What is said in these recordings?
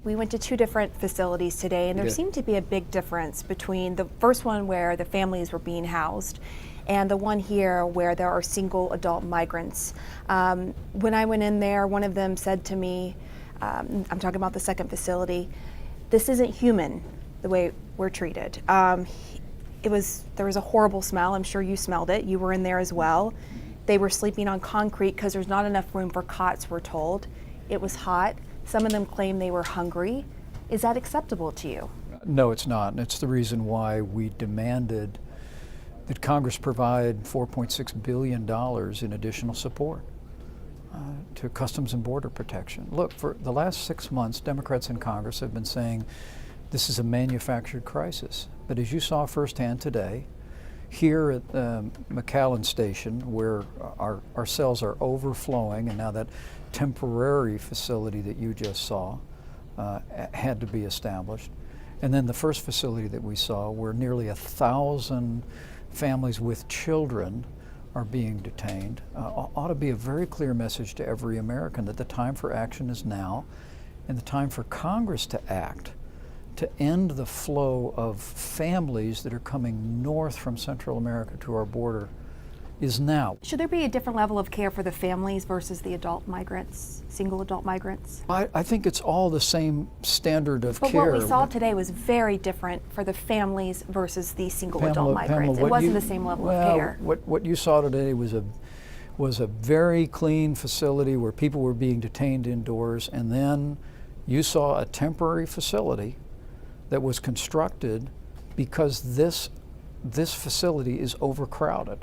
We went to two different facilities today, and there seemed to be a big difference between the first one where the families were being housed and the one here where there are single adult migrants. When I went in there, one of them said to me, I'm talking about the second facility, this isn't human, the way we're treated. There was a horrible smell. I'm sure you smelled it. You were in there as well. They were sleeping on concrete because there's not enough room for cots, we're told. It was hot. Some of them claim they were hungry. Is that acceptable to you? No, it's not. And it's the reason why we demanded that Congress provide $4.6 billion in additional support to Customs and Border Protection. Look, for the last 6 months, Democrats in Congress have been saying this is a manufactured crisis. But as you saw firsthand today, here at the McAllen station, where our cells are overflowing, and now that temporary facility that you just saw had to be established. And then the first facility that we saw, where nearly 1,000 families with children are being detained, ought to be a very clear message to every American that the time for action is now, and the time for Congress to act to end the flow of families that are coming north from Central America to our border is now. Should there be a different level of care for the families versus the adult migrants, single adult migrants? I think it's all the same standard of care. But what we saw today was very different for the families versus the single adult migrants. Pamela, it wasn't the same level of care. What you saw today was a very clean facility where people were being detained indoors, and then you saw a temporary facility that was constructed because this facility is overcrowded.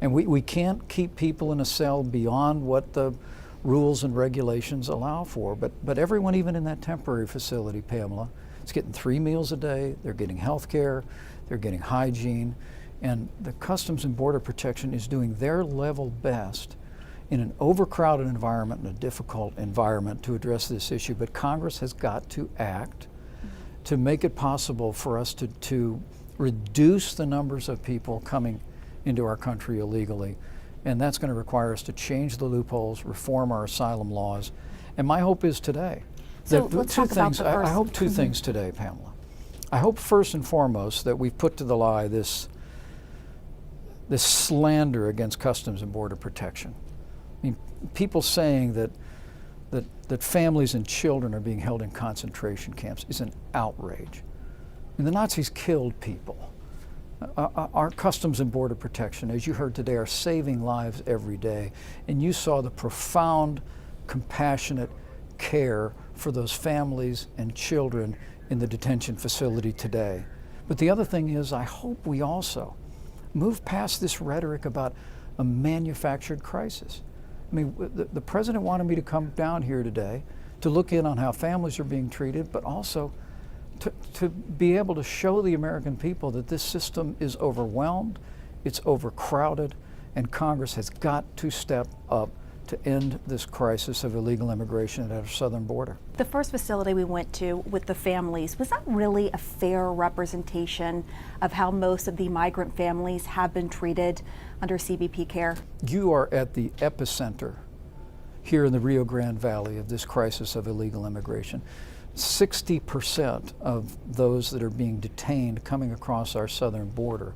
And we can't keep people in a cell beyond what the rules and regulations allow for. But everyone, even in that temporary facility, Pamela, is getting 3 meals a day, they're getting health care, they're getting hygiene, and the Customs and Border Protection is doing their level best in an overcrowded environment and a difficult environment to address this issue. But Congress has got to act to make it possible for us to reduce the numbers of people coming into our country illegally. And that's going to require us to change the loopholes, reform our asylum laws. And my hope is today. So let's talk about the first. I hope two things today, Pamela. I hope first and foremost that we've put to the lie this slander against Customs and Border Protection. I mean, people saying that families and children are being held in concentration camps is an outrage. And the Nazis killed people. Our Customs and Border Protection, as you heard today, are saving lives every day. And you saw the profound, compassionate care for those families and children in the detention facility today. But the other thing is, I hope we also move past this rhetoric about a manufactured crisis. I mean, the president wanted me to come down here today to look in on how families are being treated, but also to be able to show the American people that this system is overwhelmed, it's overcrowded, and Congress has got to step up to end this crisis of illegal immigration at our southern border. The first facility we went to with the families, was that really a fair representation of how most of the migrant families have been treated under CBP care? You are at the epicenter here in the Rio Grande Valley of this crisis of illegal immigration. 60% of those that are being detained coming across our southern border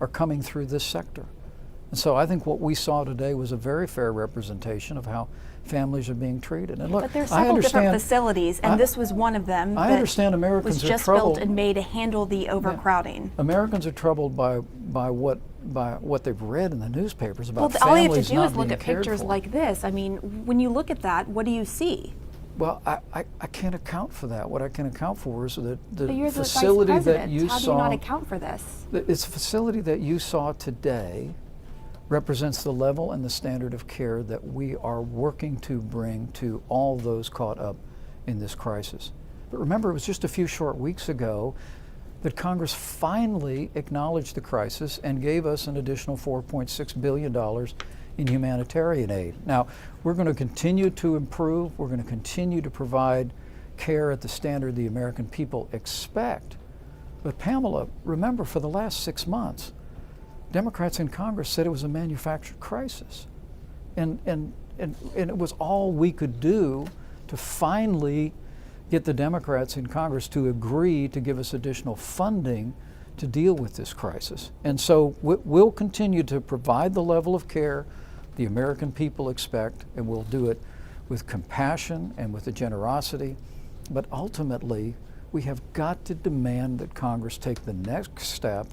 are coming through this sector. And so I think what we saw today was a very fair representation of how families are being treated. And look, but there's several different facilities, and this was one of them. I understand Americans was just are troubled, built and made to handle the overcrowding. Yeah. Americans are troubled by what they've read in the newspapers about families not being cared for. All you have to do is look at pictures like this. I mean, when you look at that, what do you see? Well, I can't account for that. What I can account for is the facility that you saw. How do you not account for this? It's a facility that you saw today represents the level and the standard of care that we are working to bring to all those caught up in this crisis. But remember, it was just a few short weeks ago that Congress finally acknowledged the crisis and gave us an additional $4.6 billion in humanitarian aid. Now, we're going to continue to improve. We're going to continue to provide care at the standard the American people expect. But Pamela, remember, for the last 6 months, Democrats in Congress said it was a manufactured crisis. And it was all we could do to finally get the Democrats in Congress to agree to give us additional funding to deal with this crisis. And so we'll continue to provide the level of care the American people expect, and we'll do it with compassion and with the generosity. But ultimately, we have got to demand that Congress take the next step,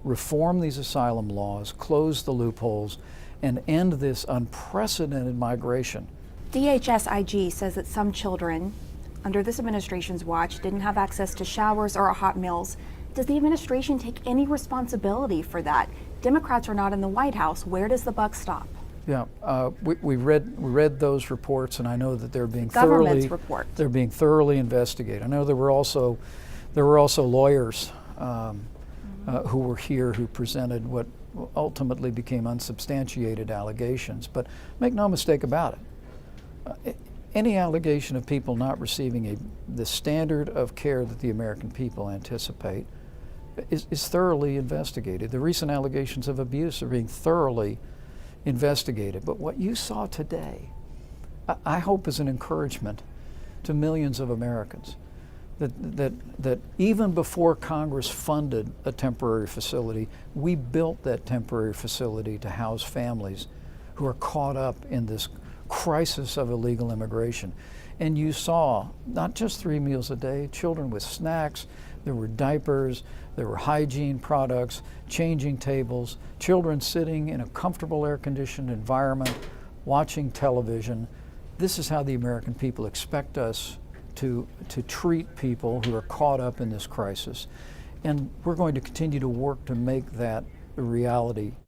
reform these asylum laws, close the loopholes, and end this unprecedented migration. DHS IG says that some children under this administration's watch didn't have access to showers or hot meals. Does the administration take any responsibility for that? Democrats are not in the White House. Where does the buck stop? Yeah, we read those reports, and I know that they're being Government's report. They're being thoroughly investigated. I know there were also lawyers who were here who presented what ultimately became unsubstantiated allegations. But make no mistake about it, any allegation of people not receiving the standard of care that the American people anticipate is thoroughly investigated. The recent allegations of abuse are being thoroughly investigated. But what you saw today, I hope, is an encouragement to millions of Americans that even before Congress funded a temporary facility, we built that temporary facility to house families who are caught up in this crisis of illegal immigration. And you saw not just 3 meals a day, children with snacks, there were diapers, there were hygiene products, changing tables, children sitting in a comfortable air-conditioned environment, watching television. This is how the American people expect us to treat people who are caught up in this crisis. And we're going to continue to work to make that a reality.